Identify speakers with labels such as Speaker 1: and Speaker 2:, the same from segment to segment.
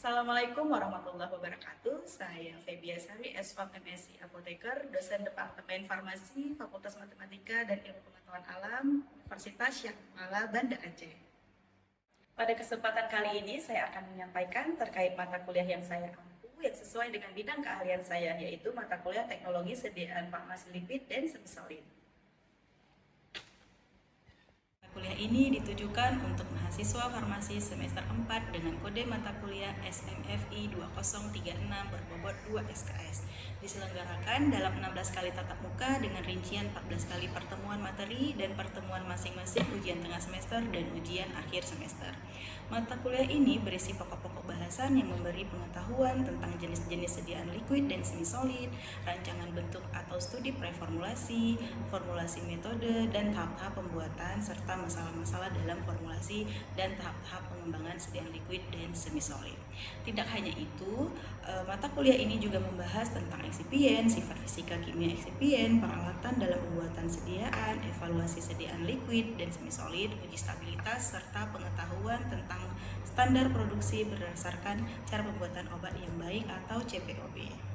Speaker 1: Assalamualaikum warahmatullahi wabarakatuh. Saya Febia Sari, S.Fam MSc Apoteker, dosen Departemen Farmasi, Fakultas Matematika dan Ilmu Pengetahuan Alam, Universitas Syekh Mala, Banda Aceh. Pada kesempatan kali ini saya akan menyampaikan terkait mata kuliah yang saya ampu yang sesuai dengan bidang keahlian saya, yaitu mata kuliah Teknologi Sediaan Farmasi Lipid dan Semisolid. Kuliah ini ditujukan untuk mahasiswa farmasi semester 4 dengan kode mata kuliah SMFI 2036 berbobot 2 SKS. Diselenggarakan dalam 16 kali tatap muka dengan rincian 14 kali pertemuan materi dan pertemuan masing-masing ujian tengah semester dan ujian akhir semester. Mata kuliah ini berisi pokok-pokok bahasan yang memberi pengetahuan tentang jenis-jenis sediaan liquid dan semi-solid, rancangan bentuk atau studi preformulasi, formulasi metode, dan tahap-tahap pembuatan serta masalah-masalah dalam formulasi dan tahap-tahap pengembangan sediaan liquid dan semi-solid. Tidak hanya itu, mata kuliah ini juga membahas tentang eksipien, sifat fisika kimia eksipien, peralatan dalam pembuatan sediaan, evaluasi sediaan liquid dan semi-solid, uji stabilitas, serta pengetahuan tentang standar produksi berdasarkan cara pembuatan obat yang baik atau CPOB.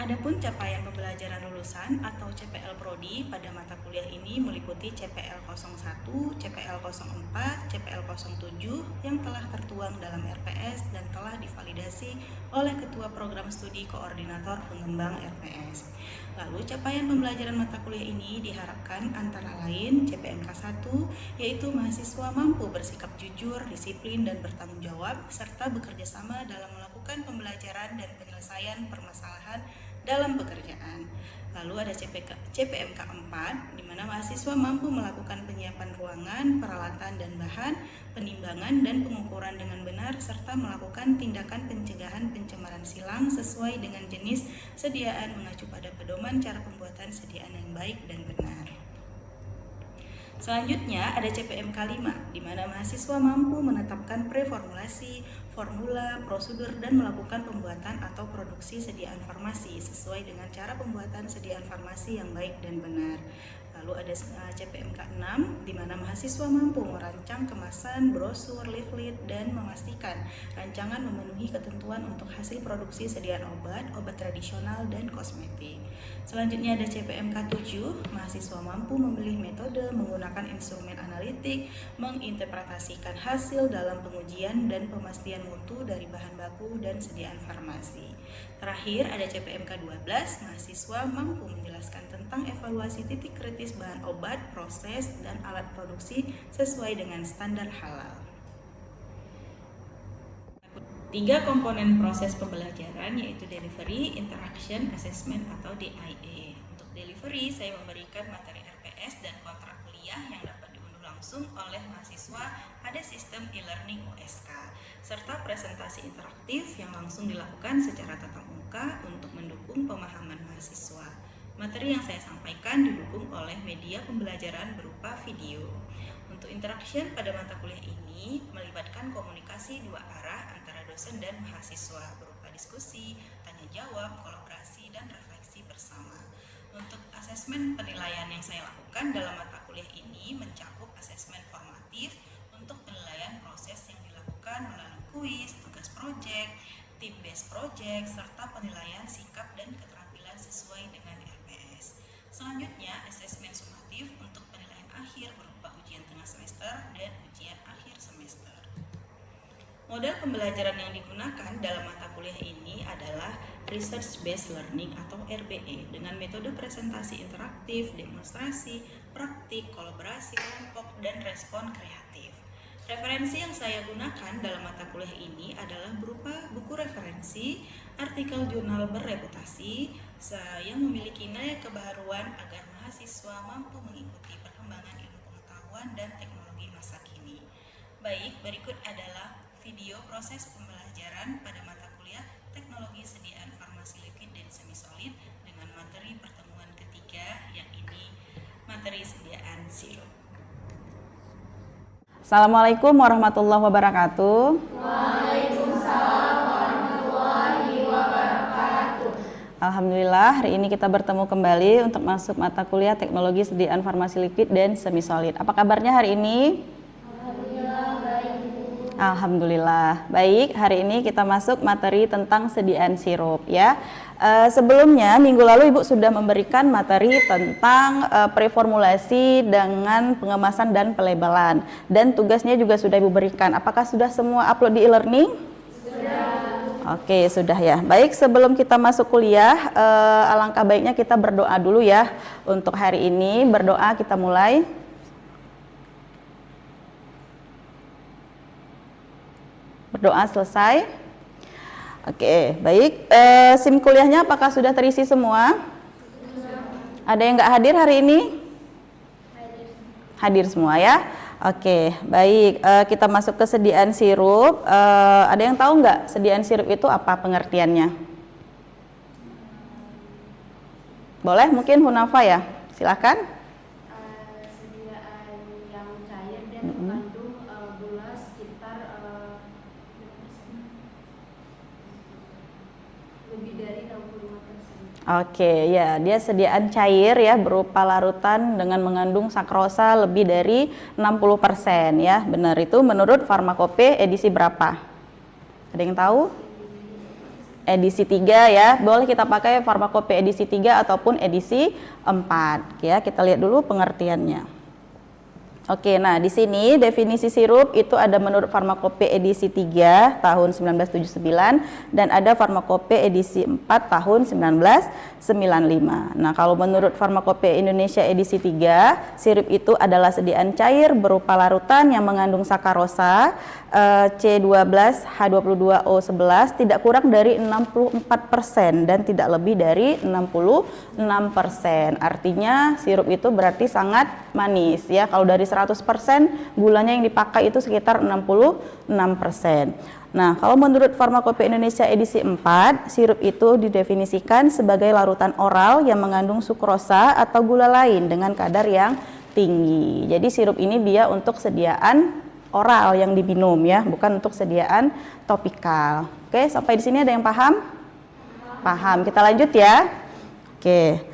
Speaker 1: Adapun capaian pembelajaran lulusan atau CPL Prodi pada mata kuliah ini meliputi CPL 01, CPL 04, CPL 07 yang telah tertuang dalam RPS dan telah divalidasi oleh Ketua Program Studi Koordinator Pengembang RPS. Lalu capaian pembelajaran mata kuliah ini diharapkan antara lain CPMK 1, yaitu mahasiswa mampu bersikap jujur, disiplin, dan bertanggung jawab, serta bekerja sama dalam melakukan pembelajaran dan penyelesaian permasalahan dalam pekerjaan. Lalu ada CPMK 4, di mana mahasiswa mampu melakukan penyiapan ruangan, peralatan dan bahan, penimbangan dan pengukuran dengan benar, serta melakukan tindakan pencegahan pencemaran silang sesuai dengan jenis sediaan mengacu pada pedoman cara pembuatan sediaan yang baik dan benar. Selanjutnya ada CPMK 5, di mana mahasiswa mampu menetapkan preformulasi, formula, prosedur, dan melakukan pembuatan atau produksi sediaan farmasi sesuai dengan cara pembuatan sediaan farmasi yang baik dan benar. Lalu ada CPMK 6, di mana mahasiswa mampu merancang kemasan, brosur, leaflet, dan memastikan rancangan memenuhi ketentuan untuk hasil produksi sediaan obat, obat tradisional, dan kosmetik. Selanjutnya ada CPMK 7, mahasiswa mampu memilih metode, menggunakan instrumen analitik, menginterpretasikan hasil dalam pengujian dan pemastian mutu dari bahan baku dan sediaan farmasi. Terakhir ada CPMK 12, mahasiswa mampu menjelaskan tentang evaluasi titik kritis bahan obat, proses, dan alat produksi sesuai dengan standar halal. 3 komponen proses pembelajaran yaitu delivery, interaction, assessment atau DIA. Untuk delivery, saya memberikan materi RPS dan kontrak kuliah yang dapat diunduh langsung oleh mahasiswa pada sistem e-learning USK, serta presentasi interaktif yang langsung dilakukan secara tatap muka untuk mendukung pemahaman mahasiswa. Materi yang saya sampaikan didukung oleh media pembelajaran berupa video. Untuk interaction pada mata kuliah ini melibatkan komunikasi 2 arah antara dosen dan mahasiswa berupa diskusi, tanya jawab, kolaborasi, dan refleksi bersama. Untuk asesmen penilaian yang saya lakukan dalam mata kuliah ini mencakup asesmen formatif untuk penilaian proses yang dilakukan melalui kuis, tugas proyek, team-based project, serta penilaian sikap dan keterampilan sesuai dengan RPS. Selanjutnya, asesmen sumatif untuk penilaian akhir berupa ujian tengah semester dan ujian akhir semester. Model pembelajaran yang digunakan dalam mata kuliah ini adalah Research Based Learning atau RBE dengan metode presentasi interaktif, demonstrasi, praktik, kolaborasi kelompok, dan respon kreatif. Referensi yang saya gunakan dalam mata kuliah ini adalah berupa buku referensi, artikel jurnal bereputasi, yang memiliki nilai kebaharuan agar mahasiswa mampu mengikuti perkembangan ilmu pengetahuan dan teknologi masa kini. Baik, berikut adalah video proses pembelajaran pada mata kuliah Teknologi Sediaan Farmasi Liquid dan Semi-solid dengan materi pertemuan ketiga, yang ini materi sediaan sirup.
Speaker 2: Assalamualaikum warahmatullahi wabarakatuh.
Speaker 3: Waalaikumsalam warahmatullahi wabarakatuh.
Speaker 2: Alhamdulillah, hari ini kita bertemu kembali untuk masuk mata kuliah Teknologi Sediaan Farmasi Liquid dan Semi-solid. Apa kabarnya hari ini?
Speaker 3: Alhamdulillah baik, Bu.
Speaker 2: Alhamdulillah. Baik, hari ini kita masuk materi tentang sediaan sirup ya. Sebelumnya minggu lalu Ibu sudah memberikan materi tentang preformulasi dengan pengemasan dan pelebelan, dan tugasnya juga sudah Ibu berikan. Apakah sudah semua upload di e-learning? Sudah. Oke, sudah ya. Baik, sebelum kita masuk kuliah, alangkah baiknya kita berdoa dulu ya. Untuk hari ini berdoa, kita mulai. Berdoa selesai. Oke, baik. SIM kuliahnya apakah sudah terisi semua? Ada yang nggak hadir hari ini? Hadir semua ya. Oke, baik. Kita masuk ke sediaan sirup. Ada yang tahu nggak sediaan sirup itu apa pengertiannya? Boleh, mungkin Hunafa ya. Silakan.
Speaker 3: Sediaan yang cair dan mengandung gula sekitar lebih dari 65%.
Speaker 2: Oke, ya, dia sediaan cair ya, berupa larutan dengan mengandung sakrosa lebih dari 60% ya. Benar, itu menurut Farmakope edisi berapa? Ada yang tahu? Edisi 3 ya. Boleh kita pakai Farmakope edisi 3 ataupun edisi 4 ya. Kita lihat dulu pengertiannya. Oke, nah di sini definisi sirup itu ada menurut Farmakope edisi 3 tahun 1979 dan ada Farmakope edisi 4 tahun 1995. Nah, kalau menurut Farmakope Indonesia edisi 3, sirup itu adalah sediaan cair berupa larutan yang mengandung sakarosa C12H22O11 tidak kurang dari 64% dan tidak lebih dari 66%. Artinya sirup itu berarti sangat manis ya. Kalau dari 100% gulanya yang dipakai itu sekitar 66%. Nah, kalau menurut Farmakope Indonesia edisi 4, sirup itu didefinisikan sebagai larutan oral yang mengandung sukrosa atau gula lain dengan kadar yang tinggi. Jadi sirup ini dia untuk sediaan oral yang diminum ya, bukan untuk sediaan topikal. Oke, sampai di sini ada yang paham? Paham. Kita lanjut ya. Oke.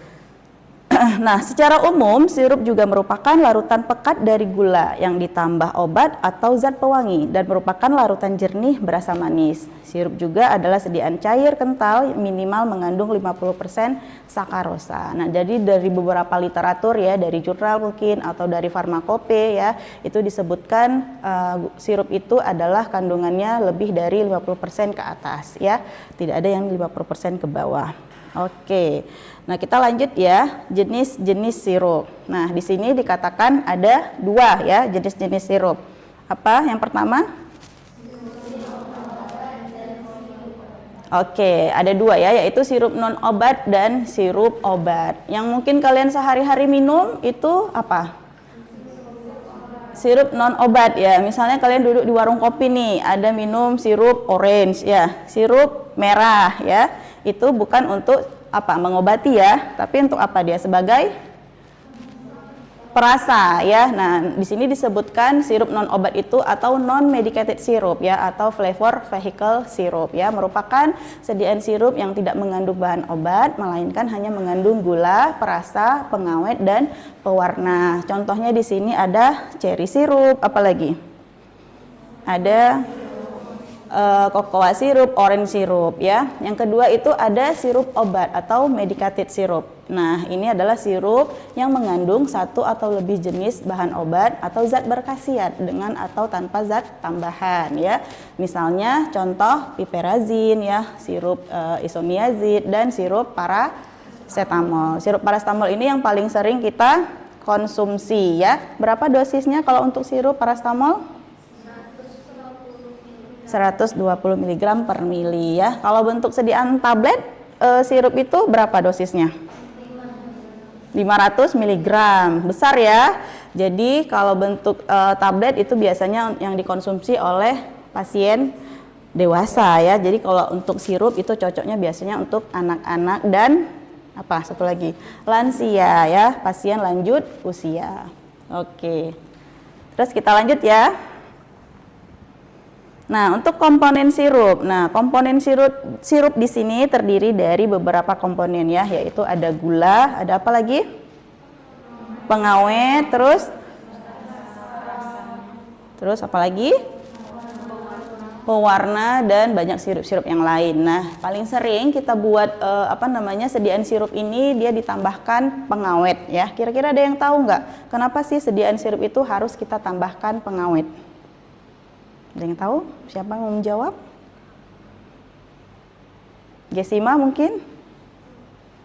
Speaker 2: Nah, secara umum sirup juga merupakan larutan pekat dari gula yang ditambah obat atau zat pewangi dan merupakan larutan jernih berasa manis. Sirup juga adalah sediaan cair kental minimal mengandung 50% sakarosa. Nah, jadi dari beberapa literatur ya, dari jurnal mungkin atau dari Farmakope ya, itu disebutkan sirup itu adalah kandungannya lebih dari 50% ke atas ya. Tidak ada yang 50% ke bawah. Oke. Nah, kita lanjut ya, jenis-jenis sirup. Nah, di sini dikatakan ada 2 ya, jenis-jenis sirup. Apa? Yang pertama? Oke, ada 2 ya, yaitu sirup non obat dan sirup obat. Yang mungkin kalian sehari-hari minum itu apa? Sirup non obat ya. Misalnya kalian duduk di warung kopi nih, ada minum sirup orange ya, sirup merah ya. Itu bukan untuk apa? Mengobati ya, tapi untuk apa dia? Sebagai perasa ya. Nah, di sini disebutkan sirup non obat itu atau non medicated syrup ya, atau flavor vehicle syrup ya, merupakan sediaan sirup yang tidak mengandung bahan obat melainkan hanya mengandung gula, perasa, pengawet dan pewarna. Contohnya di sini ada cherry syrup, apalagi? Ada cocoa sirup, orange sirup ya. Yang kedua itu ada sirup obat atau medicated syrup. Nah, ini adalah sirup yang mengandung 1 atau lebih jenis bahan obat atau zat berkhasiat dengan atau tanpa zat tambahan ya. Misalnya contoh piperazin ya, sirup isoniazid dan sirup paracetamol. Sirup paracetamol ini yang paling sering kita konsumsi ya. Berapa dosisnya kalau untuk sirup paracetamol? 120 mg per mili ya. Kalau bentuk sediaan tablet sirup itu berapa dosisnya? 500 mg. Besar ya. Jadi kalau bentuk tablet itu biasanya yang dikonsumsi oleh pasien dewasa ya. Jadi kalau untuk sirup itu cocoknya biasanya untuk anak-anak dan apa? Satu lagi, lansia ya, pasien lanjut usia. Oke. Terus kita lanjut ya. Nah, untuk komponen sirup. Nah, komponen sirup di sini terdiri dari beberapa komponen ya, yaitu ada gula, ada apa lagi? Pengawet, terus apa lagi? pewarna, dan banyak sirup-sirup yang lain. Nah, paling sering kita buat sediaan sirup ini dia ditambahkan pengawet ya. Kira-kira ada yang tahu nggak kenapa sih sediaan sirup itu harus kita tambahkan pengawet? Ada yang tahu? Siapa yang mau menjawab? Gesima mungkin?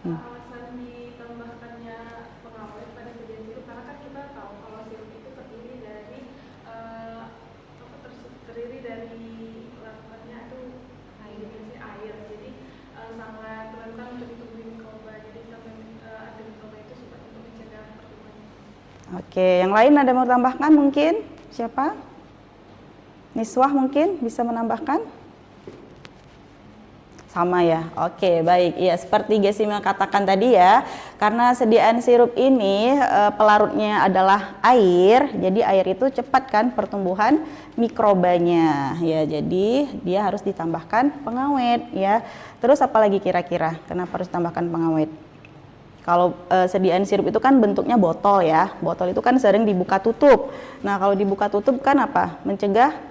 Speaker 3: Alasan ditambahkannya pengawet pada sediaan sirup karena kan kita tahu kalau sirup itu terdiri dari larutannya itu air. Jadi sangat rentan untuk ditumbuhi mikroba. Jadi kita ada mikroba itu supaya untuk mencegah pertumbuhan.
Speaker 2: Oke, yang lain ada mau tambahkan mungkin? Siapa? Niswah mungkin bisa menambahkan? Sama ya. Oke, baik. Iya, seperti Gesima katakan tadi ya, karena sediaan sirup ini pelarutnya adalah air, jadi air itu cepat kan pertumbuhan mikrobanya. Ya, jadi dia harus ditambahkan pengawet ya. Terus apa lagi kira-kira? Kenapa harus ditambahkan pengawet? Kalau sediaan sirup itu kan bentuknya botol ya. Botol itu kan sering dibuka tutup. Nah, kalau dibuka tutup kan apa? Mencegah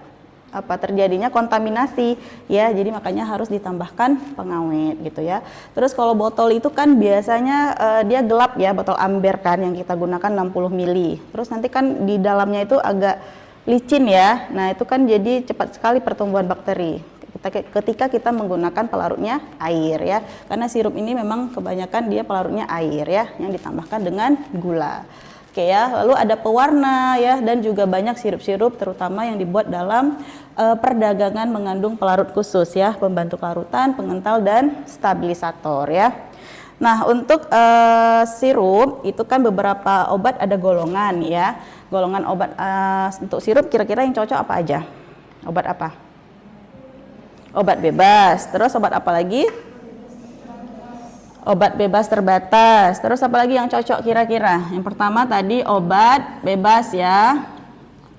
Speaker 2: terjadinya kontaminasi ya, jadi makanya harus ditambahkan pengawet gitu ya. Terus kalau botol itu kan biasanya dia gelap ya, botol amber kan yang kita gunakan 60 ml. Terus nanti kan di dalamnya itu agak licin ya, nah itu kan jadi cepat sekali pertumbuhan bakteri ketika kita menggunakan pelarutnya air ya, karena sirup ini memang kebanyakan dia pelarutnya air ya, yang ditambahkan dengan gula. Oke ya, lalu ada pewarna ya, dan juga banyak sirup-sirup terutama yang dibuat dalam perdagangan mengandung pelarut khusus ya, pembantu kelarutan, pengental, dan stabilisator ya. Nah, untuk sirup itu kan beberapa obat ada golongan ya. Golongan obat untuk sirup kira-kira yang cocok apa aja? Obat apa? Obat bebas. Terus obat apa lagi? Obat bebas terbatas. Terus apa lagi yang cocok kira-kira? Yang pertama tadi obat bebas ya.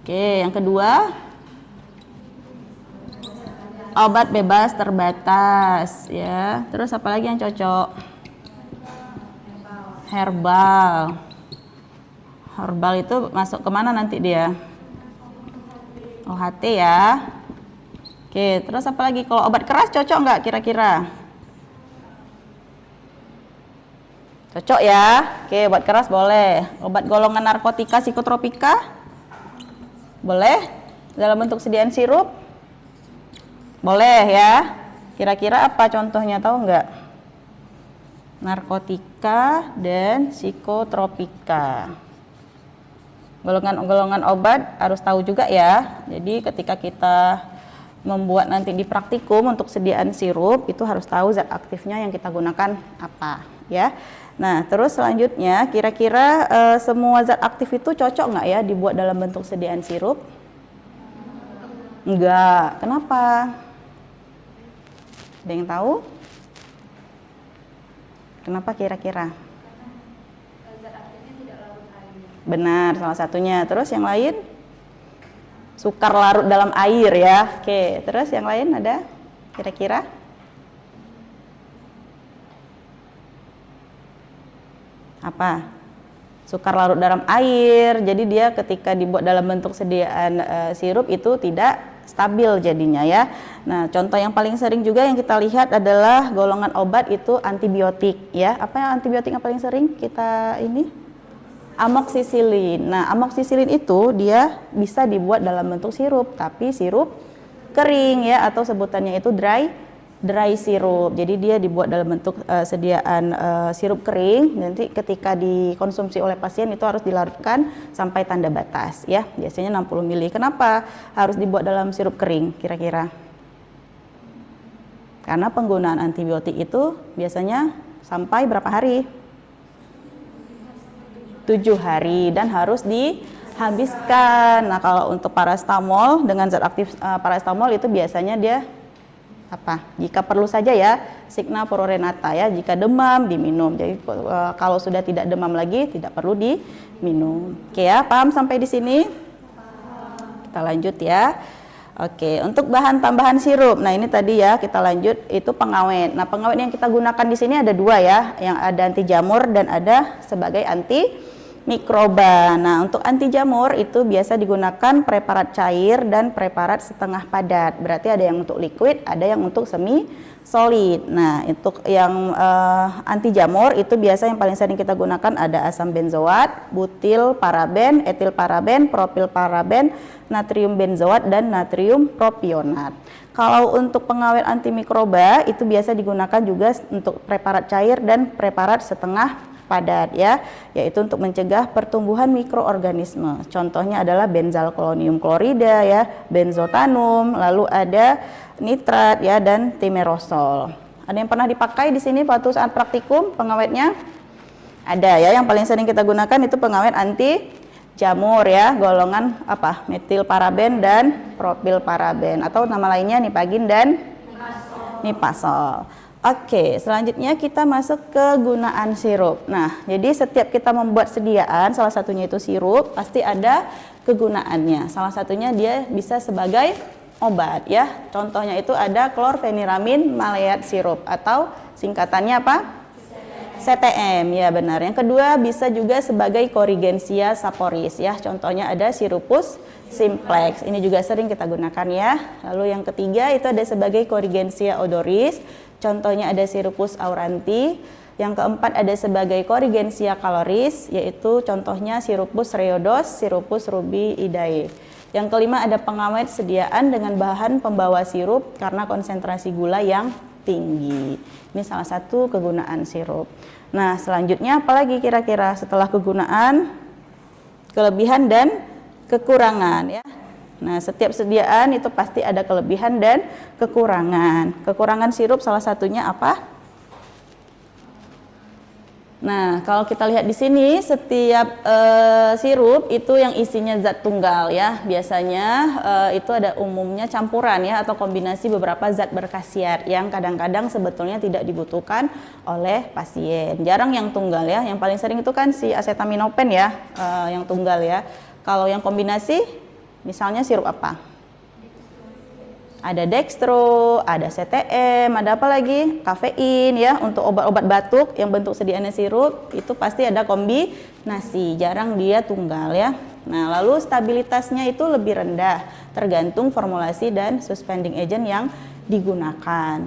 Speaker 2: Oke, yang kedua obat bebas terbatas ya. Terus apa lagi yang cocok? Herbal. Herbal itu masuk kemana nanti dia? OHT ya. Oke, terus apa lagi? Kalau obat keras cocok nggak kira-kira? Cocok ya. Oke, obat keras boleh. Obat golongan narkotika psikotropika boleh. Dalam bentuk sediaan sirup boleh ya. Kira-kira apa contohnya, tahu nggak? Narkotika dan psikotropika. Golongan-golongan obat harus tahu juga ya. Jadi ketika kita membuat nanti di praktikum untuk sediaan sirup itu harus tahu zat aktifnya yang kita gunakan apa ya. Nah, terus selanjutnya kira-kira semua zat aktif itu cocok nggak ya dibuat dalam bentuk sediaan sirup? Enggak. Kenapa? Ada yang tahu? Kenapa kira-kira?
Speaker 3: Zat aktifnya tidak larut air.
Speaker 2: Benar, salah satunya. Terus yang lain? Sukar larut dalam air ya. Oke, terus yang lain ada kira-kira? Apa? Sukar larut dalam air, jadi dia ketika dibuat dalam bentuk sediaan sirup itu tidak stabil jadinya ya. Nah, contoh yang paling sering juga yang kita lihat adalah golongan obat itu antibiotik ya. Apa yang antibiotik yang paling sering kita ini? Amoksisilin. Nah, amoksisilin itu dia bisa dibuat dalam bentuk sirup, tapi sirup kering ya, atau sebutannya itu dry syrup. Jadi dia dibuat dalam bentuk sediaan sirup kering. Nanti ketika dikonsumsi oleh pasien itu harus dilarutkan sampai tanda batas ya. Biasanya 60 ml. Kenapa harus dibuat dalam sirup kering kira-kira? Karena penggunaan antibiotik itu biasanya sampai berapa hari? 7 hari dan harus dihabiskan. Nah, kalau untuk paracetamol dengan zat aktif paracetamol itu biasanya dia apa? Jika perlu saja ya, Signa Pororenata ya, jika demam diminum. Jadi kalau sudah tidak demam lagi tidak perlu diminum. Oke ya, paham sampai di sini? Kita lanjut ya. Oke, untuk bahan tambahan sirup. Nah, ini tadi ya kita lanjut itu pengawet. Nah, pengawet yang kita gunakan di sini ada 2 ya, yang ada anti jamur dan ada sebagai anti mikroba. Nah, untuk anti jamur itu biasa digunakan preparat cair dan preparat setengah padat. Berarti ada yang untuk liquid, ada yang untuk semi solid. Nah, untuk yang anti jamur itu biasa yang paling sering kita gunakan ada asam benzoat, butil paraben, etil paraben, propil paraben, natrium benzoat dan natrium propionat. Kalau untuk pengawet antimikroba itu biasa digunakan juga untuk preparat cair dan preparat setengah padat ya, yaitu untuk mencegah pertumbuhan mikroorganisme. Contohnya adalah benzalkonium klorida ya, benzotanum, lalu ada nitrat ya dan timerosol. Ada yang pernah dipakai di sini waktu saat praktikum pengawetnya? Ada ya, yang paling sering kita gunakan itu pengawet anti jamur ya, golongan apa? Metil paraben dan propil paraben atau nama lainnya nipagin dan nipasol. Oke, selanjutnya kita masuk ke gunaan sirup. Nah, jadi setiap kita membuat sediaan, salah satunya itu sirup, pasti ada kegunaannya. Salah satunya dia bisa sebagai obat ya. Contohnya itu ada klorfeniramin maleat sirup atau singkatannya apa? CTM, ya benar. Yang kedua bisa juga sebagai Corigensia saporis ya. Contohnya ada Sirupus simplex. Ini juga sering kita gunakan ya. Lalu yang ketiga itu ada sebagai Corigensia odoris. Contohnya ada Sirupus auranti. Yang keempat ada sebagai Corigensia caloris, yaitu contohnya Sirupus reodos, Sirupus rubiidae. Yang kelima ada pengawet sediaan dengan bahan pembawa sirup karena konsentrasi gula yang tinggi. Ini salah satu kegunaan sirup. Nah, selanjutnya apalagi kira-kira setelah kegunaan, kelebihan dan kekurangan ya. Nah, setiap sediaan itu pasti ada kelebihan dan kekurangan. Kekurangan sirup salah satunya apa? Nah, kalau kita lihat di sini setiap sirup itu yang isinya zat tunggal ya. Biasanya itu ada umumnya campuran ya atau kombinasi beberapa zat berkhasiat yang kadang-kadang sebetulnya tidak dibutuhkan oleh pasien. Jarang yang tunggal ya. Yang paling sering itu kan si asetaminofen ya, yang tunggal ya. Kalau yang kombinasi misalnya sirup apa? Ada dextro, ada CTM, ada apa lagi? Kafein ya, untuk obat-obat batuk yang bentuk sediaannya sirup itu pasti ada kombinasi, jarang dia tunggal ya. Nah, lalu stabilitasnya itu lebih rendah, tergantung formulasi dan suspending agent yang digunakan.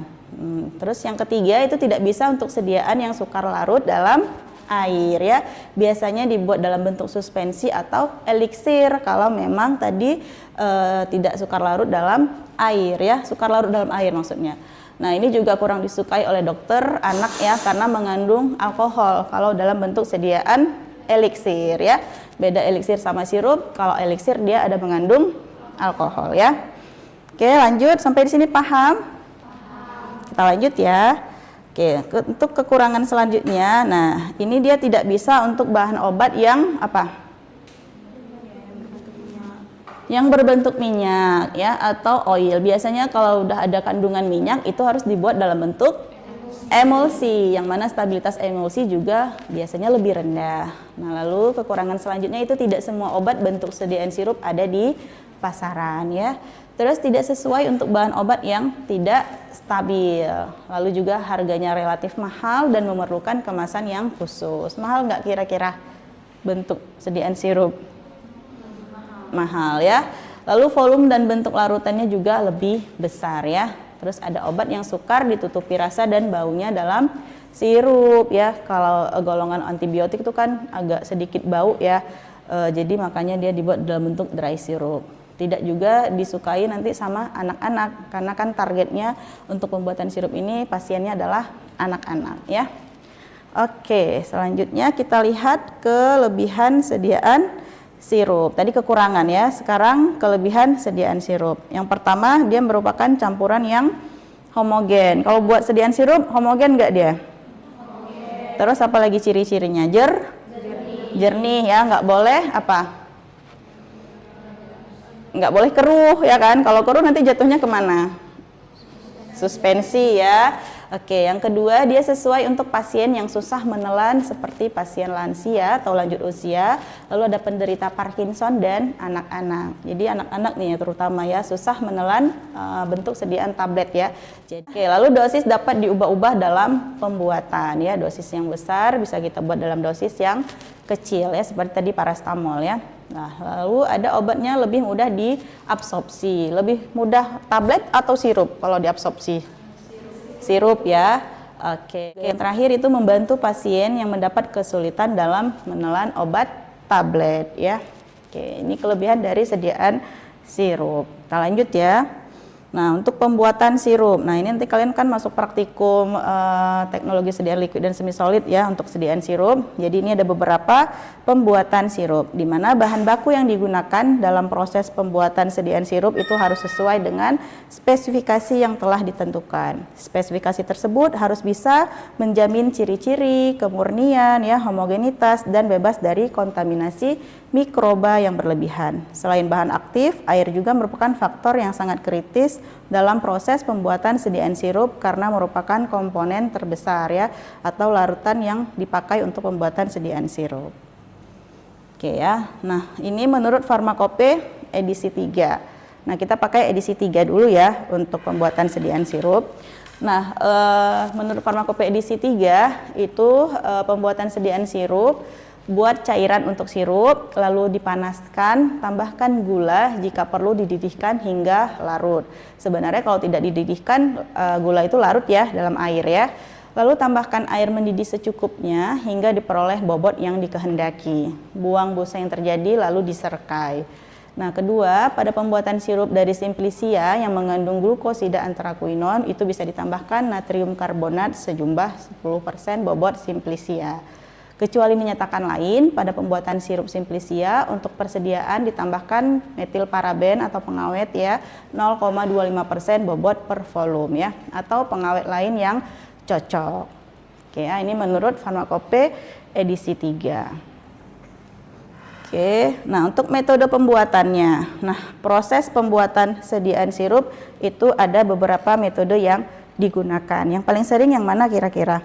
Speaker 2: Terus yang ketiga itu tidak bisa untuk sediaan yang sukar larut dalam air ya, biasanya dibuat dalam bentuk suspensi atau eliksir kalau memang tadi tidak sukar larut dalam air ya, sukar larut dalam air maksudnya. Nah, ini juga kurang disukai oleh dokter anak ya karena mengandung alkohol kalau dalam bentuk sediaan eliksir ya. Beda eliksir sama sirup, kalau eliksir dia ada mengandung alkohol ya. Oke, lanjut sampai di sini paham? Kita lanjut ya. Oke, untuk kekurangan selanjutnya, nah ini dia tidak bisa untuk bahan obat yang apa? Yang berbentuk minyak ya atau oil. Biasanya kalau udah ada kandungan minyak itu harus dibuat dalam bentuk emulsi, yang mana stabilitas emulsi juga biasanya lebih rendah. Nah, lalu kekurangan selanjutnya itu tidak semua obat bentuk sediaan sirup ada di pasaran ya. Terus tidak sesuai untuk bahan obat yang tidak stabil. Lalu juga harganya relatif mahal dan memerlukan kemasan yang khusus. Mahal nggak kira-kira bentuk sediaan sirup? Mahal ya. Lalu volume dan bentuk larutannya juga lebih besar ya. Terus ada obat yang sukar ditutupi rasa dan baunya dalam sirup ya. Kalau golongan antibiotik itu kan agak sedikit bau ya. Jadi makanya dia dibuat dalam bentuk dry syrup. Tidak juga disukai nanti sama anak-anak karena kan targetnya untuk pembuatan sirup ini pasiennya adalah anak-anak ya. Oke, selanjutnya kita lihat kelebihan sediaan sirup. Tadi kekurangan ya, sekarang kelebihan sediaan sirup. Yang pertama dia merupakan campuran yang homogen. Kalau buat sediaan sirup homogen nggak dia? Homogen. Terus apa lagi ciri-cirinya? Jernih ya, nggak boleh apa? Nggak boleh keruh ya kan, kalau keruh nanti jatuhnya kemana? Suspensi ya. Oke, yang kedua dia sesuai untuk pasien yang susah menelan seperti pasien lansia atau lanjut usia, lalu ada penderita Parkinson dan anak-anak. Jadi anak-anak nih terutama ya susah menelan bentuk sediaan tablet ya. Jadi, oke, lalu dosis dapat diubah-ubah dalam pembuatan ya. Dosis yang besar bisa kita buat dalam dosis yang kecil ya seperti tadi parastamol ya. Nah, lalu ada obatnya lebih mudah diabsorpsi, lebih mudah tablet atau sirup kalau diabsorpsi? Sirup ya. Oke. Yang terakhir itu membantu pasien yang mendapat kesulitan dalam menelan obat tablet ya. Oke, ini kelebihan dari sediaan sirup. Kita lanjut ya. Nah, untuk pembuatan sirup. Nah, ini nanti kalian kan masuk praktikum teknologi sediaan liquid dan semi solid ya untuk sediaan sirup. Jadi ini ada beberapa pembuatan sirup di mana bahan baku yang digunakan dalam proses pembuatan sediaan sirup itu harus sesuai dengan spesifikasi yang telah ditentukan. Spesifikasi tersebut harus bisa menjamin ciri-ciri, kemurnian ya, homogenitas dan bebas dari kontaminasi mikroba yang berlebihan. Selain bahan aktif, air juga merupakan faktor yang sangat kritis dalam proses pembuatan sediaan sirup karena merupakan komponen terbesar ya atau larutan yang dipakai untuk pembuatan sediaan sirup. Oke ya. Nah, ini menurut Pharmacope edisi 3. Nah, kita pakai edisi 3 dulu ya untuk pembuatan sediaan sirup. Nah, menurut Pharmacope edisi 3 itu pembuatan sediaan sirup buat cairan untuk sirup, lalu dipanaskan, tambahkan gula, jika perlu dididihkan hingga larut. Sebenarnya kalau tidak dididihkan, gula itu larut ya dalam air ya. Lalu tambahkan air mendidih secukupnya hingga diperoleh bobot yang dikehendaki. Buang busa yang terjadi lalu diserkai. Nah, kedua, pada pembuatan sirup dari Simplicia yang mengandung glukosida antraquinone itu bisa ditambahkan natrium karbonat sejumlah 10% bobot Simplicia. Kecuali menyatakan lain, pada pembuatan sirup Simplicia untuk persediaan ditambahkan metil paraben atau pengawet ya 0,25% bobot per volume ya atau pengawet lain yang cocok. Oke ya, ini menurut Pharmacope edisi 3. Oke, nah untuk metode pembuatannya. Nah, proses pembuatan sediaan sirup itu ada beberapa metode yang digunakan. Yang paling sering yang mana kira-kira?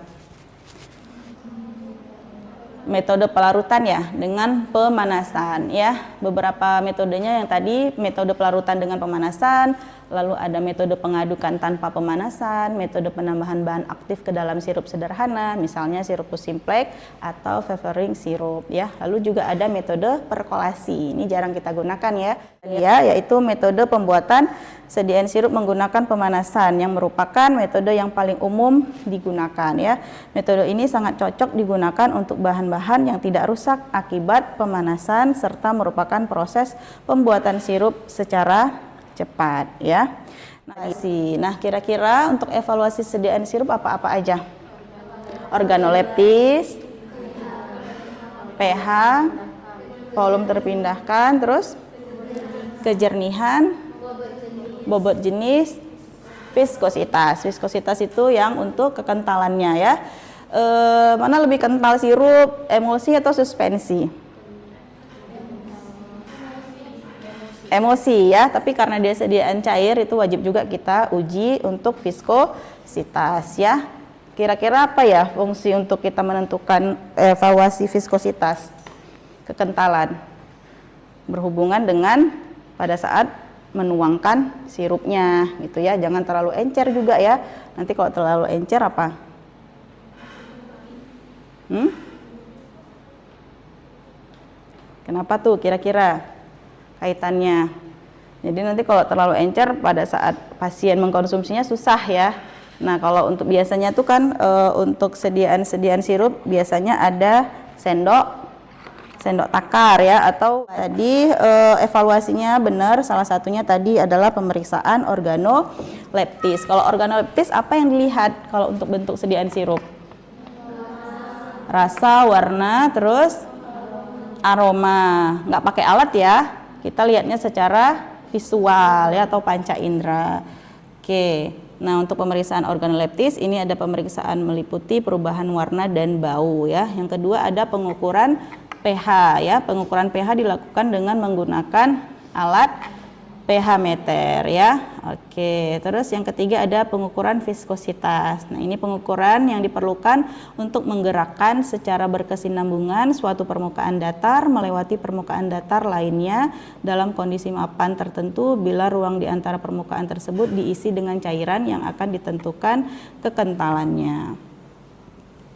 Speaker 2: Metode pelarutan ya dengan pemanasan ya. Beberapa metodenya yang tadi metode pelarutan dengan pemanasan, lalu ada metode pengadukan tanpa pemanasan, metode penambahan bahan aktif ke dalam sirup sederhana, misalnya sirup simplex atau flavoring sirup ya. Lalu juga ada metode perkolasi. Ini jarang kita gunakan ya, yaitu metode pembuatan sediaan sirup menggunakan pemanasan yang merupakan metode yang paling umum digunakan ya. Metode ini sangat cocok digunakan untuk bahan-bahan yang tidak rusak akibat pemanasan serta merupakan proses pembuatan sirup secara cepat ya. Nah, kira-kira untuk evaluasi sediaan sirup apa-apa aja? Organoleptis, pH, volume terpindahkan, terus kejernihan, bobot jenis, viskositas. Viskositas itu yang untuk kekentalannya ya. Mana lebih kental sirup, emulsi atau suspensi? Emosi ya, tapi karena dia sediaan cair itu wajib juga kita uji untuk viskositas ya. Kira-kira apa ya fungsi untuk kita menentukan evaluasi viskositas? Kekentalan. Berhubungan dengan pada saat menuangkan sirupnya gitu ya. Jangan terlalu encer juga ya. Nanti kalau terlalu encer apa? Kenapa tuh kira-kira kaitannya? Jadi nanti kalau terlalu encer pada saat pasien mengkonsumsinya susah ya. Nah, kalau untuk biasanya tuh kan untuk sediaan sirup biasanya ada sendok takar ya, atau tadi evaluasinya benar, salah satunya tadi adalah pemeriksaan organoleptis. Kalau organoleptis apa yang dilihat kalau untuk bentuk sediaan sirup? Rasa, warna, terus aroma. Nggak pakai alat ya, kita lihatnya secara visual ya atau panca indera. Oke. Nah, untuk pemeriksaan organoleptis ini ada pemeriksaan meliputi perubahan warna dan bau ya. Yang kedua ada pengukuran pH ya. Pengukuran pH dilakukan dengan menggunakan alat pH meter ya. Oke, terus yang ketiga ada pengukuran viskositas. Nah, ini pengukuran yang diperlukan untuk menggerakkan secara berkesinambungan suatu permukaan datar melewati permukaan datar lainnya dalam kondisi mapan tertentu bila ruang di antara permukaan tersebut diisi dengan cairan yang akan ditentukan kekentalannya.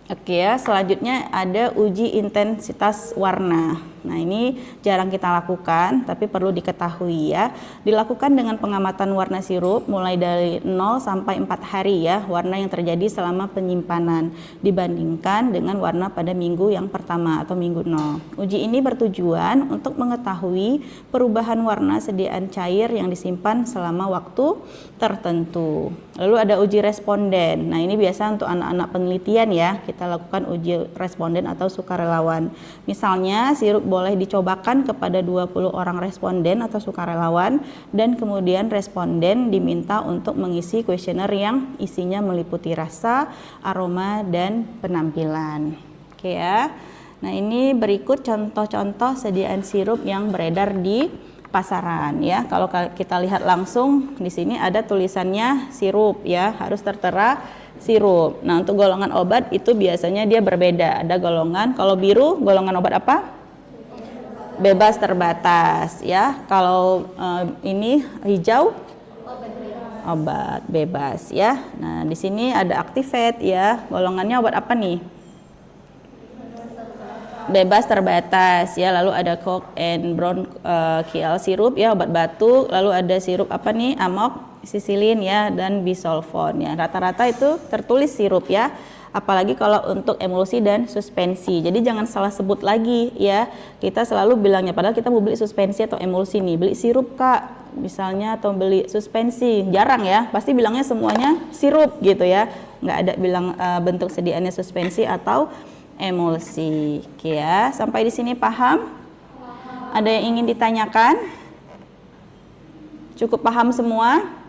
Speaker 2: Oke ya, selanjutnya ada uji intensitas warna. Nah, ini jarang kita lakukan, tapi perlu diketahui ya. Dilakukan dengan pengamatan warna sirup mulai dari 0 sampai 4 hari ya, warna yang terjadi selama penyimpanan dibandingkan dengan warna pada minggu yang pertama atau minggu 0. Uji ini bertujuan untuk mengetahui perubahan warna sediaan cair yang disimpan selama waktu tertentu. Lalu ada uji responden. Nah, ini biasa untuk anak-anak penelitian ya. Kita lakukan uji responden atau sukarelawan. Misalnya, sirup boleh dicobakan kepada 20 orang responden atau sukarelawan dan kemudian responden diminta untuk mengisi kuesioner yang isinya meliputi rasa, aroma, dan penampilan. Oke ya. Nah, ini berikut contoh-contoh sediaan sirup yang beredar di pasaran ya. Kalau kita lihat langsung di sini ada tulisannya sirup ya, harus tertera sirup. Nah, untuk golongan obat itu biasanya dia berbeda. Ada golongan, kalau biru golongan obat apa? Bebas terbatas ya. Kalau ini hijau obat bebas ya. Nah, di sini ada Activate ya. Golongannya obat apa nih? Bebas terbatas ya. Lalu ada Coke and bronchial sirup ya, obat batuk. Lalu ada sirup apa nih? Amoxicillin ya, dan bisolfon ya. Rata-rata itu tertulis sirup ya. Apalagi kalau untuk emulsi dan suspensi. Jadi jangan salah sebut lagi ya. Kita selalu bilangnya, padahal kita mau beli suspensi atau emulsi nih, beli sirup Kak misalnya, atau beli suspensi. Jarang ya, pasti bilangnya semuanya sirup gitu ya. Nggak ada bilang bentuk sediaannya suspensi atau emulsi. Oke ya, sampai di sini paham? Ada yang ingin ditanyakan? Cukup paham semua?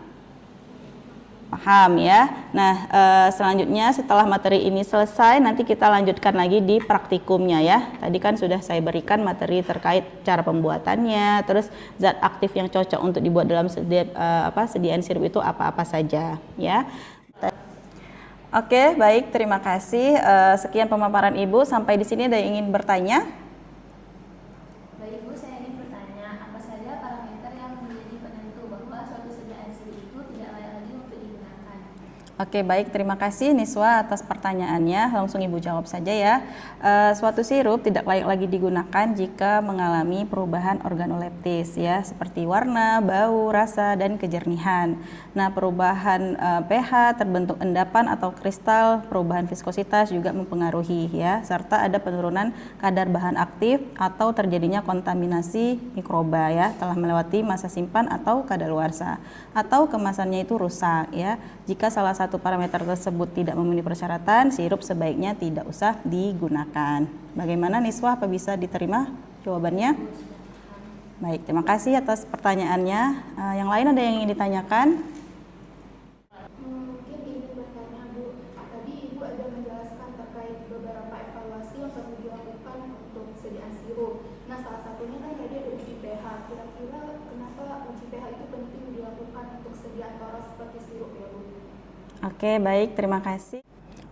Speaker 2: Paham ya. Nah, selanjutnya setelah materi ini selesai, nanti kita lanjutkan lagi di praktikumnya ya. Tadi kan sudah saya berikan materi terkait cara pembuatannya, terus zat aktif yang cocok untuk dibuat dalam sediaan sirup itu apa-apa saja ya. Oke, baik, terima kasih. Sekian pemaparan Ibu. Sampai di sini ada yang ingin bertanya?
Speaker 4: Baik Bu, saya ingin bertanya, apa saja parameter yang menjadi penentu bahwa suatu sediaan sirup itu tidak layak lagi untuk digunakan?
Speaker 2: Oke, baik, terima kasih Niswa atas pertanyaannya. Langsung Ibu jawab saja ya. Suatu sirup tidak layak lagi digunakan jika mengalami perubahan organoleptis ya, seperti warna, bau, rasa, dan kejernihan. Nah, perubahan pH, terbentuk endapan atau kristal, perubahan viskositas juga mempengaruhi ya, serta ada penurunan kadar bahan aktif atau terjadinya kontaminasi mikroba ya, telah melewati masa simpan atau kadaluarsa, atau kemasannya itu rusak ya. Jika salah satu parameter tersebut tidak memenuhi persyaratan, sirup sebaiknya tidak usah digunakan. Bagaimana Niswa, apa bisa diterima jawabannya? Baik, terima kasih atas pertanyaannya. Yang lain ada yang ingin ditanyakan?
Speaker 3: Mungkin izin bertanya Bu, tadi Ibu ada menjelaskan terkait beberapa evaluasi yang perlu dilakukan untuk sediaan sirup. Nah, salah satunya kan tadi ada uji pH. Kira-kira kenapa uji pH itu penting dilakukan untuk sediaan toros seperti sirup ya Bu?
Speaker 2: Oke, baik, terima kasih.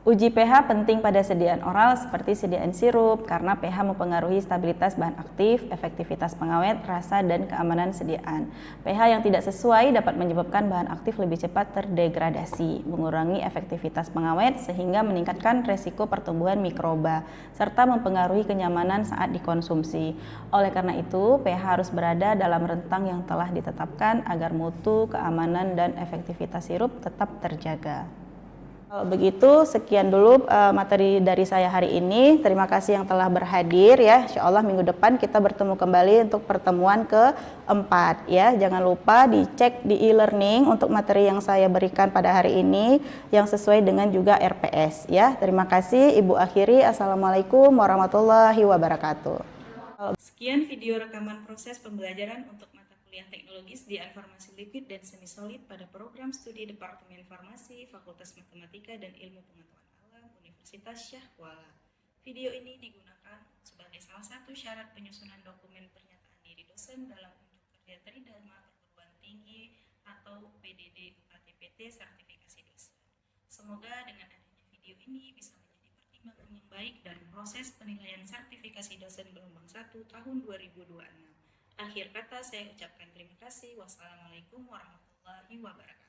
Speaker 2: Uji pH penting pada sediaan oral seperti sediaan sirup karena pH mempengaruhi stabilitas bahan aktif, efektivitas pengawet, rasa, dan keamanan sediaan. pH yang tidak sesuai dapat menyebabkan bahan aktif lebih cepat terdegradasi, mengurangi efektivitas pengawet sehingga meningkatkan resiko pertumbuhan mikroba, serta mempengaruhi kenyamanan saat dikonsumsi. Oleh karena itu, pH harus berada dalam rentang yang telah ditetapkan agar mutu, keamanan, dan efektivitas sirup tetap terjaga. Kalau begitu, sekian dulu materi dari saya hari ini. Terima kasih yang telah berhadir ya. Insya Allah minggu depan kita bertemu kembali untuk pertemuan keempat ya. Jangan lupa dicek di e-learning untuk materi yang saya berikan pada hari ini yang sesuai dengan juga RPS ya. Terima kasih. Ibu akhiri. Assalamualaikum warahmatullahi wabarakatuh.
Speaker 1: Sekian video rekaman proses pembelajaran untuk mata kuliah teknologis di Informasi Liquid dan Semi Solid pada program studi Departemen Farmasi, Fakultas Matematika dan Ilmu Pengetahuan Alam, Universitas Syah Kuala. Video ini digunakan sebagai salah satu syarat penyusunan dokumen pernyataan diri dosen dalam unjuk kerja Tridharma Perguruan tinggi atau PDD UKT-PT sertifikasi dosen. Semoga dengan adanya video ini bisa menjadi pertimbangan yang baik dalam proses penilaian sertifikasi dosen gelombang 1 tahun 2026. Akhir kata saya ucapkan terima kasih. Wassalamualaikum warahmatullahi wabarakatuh.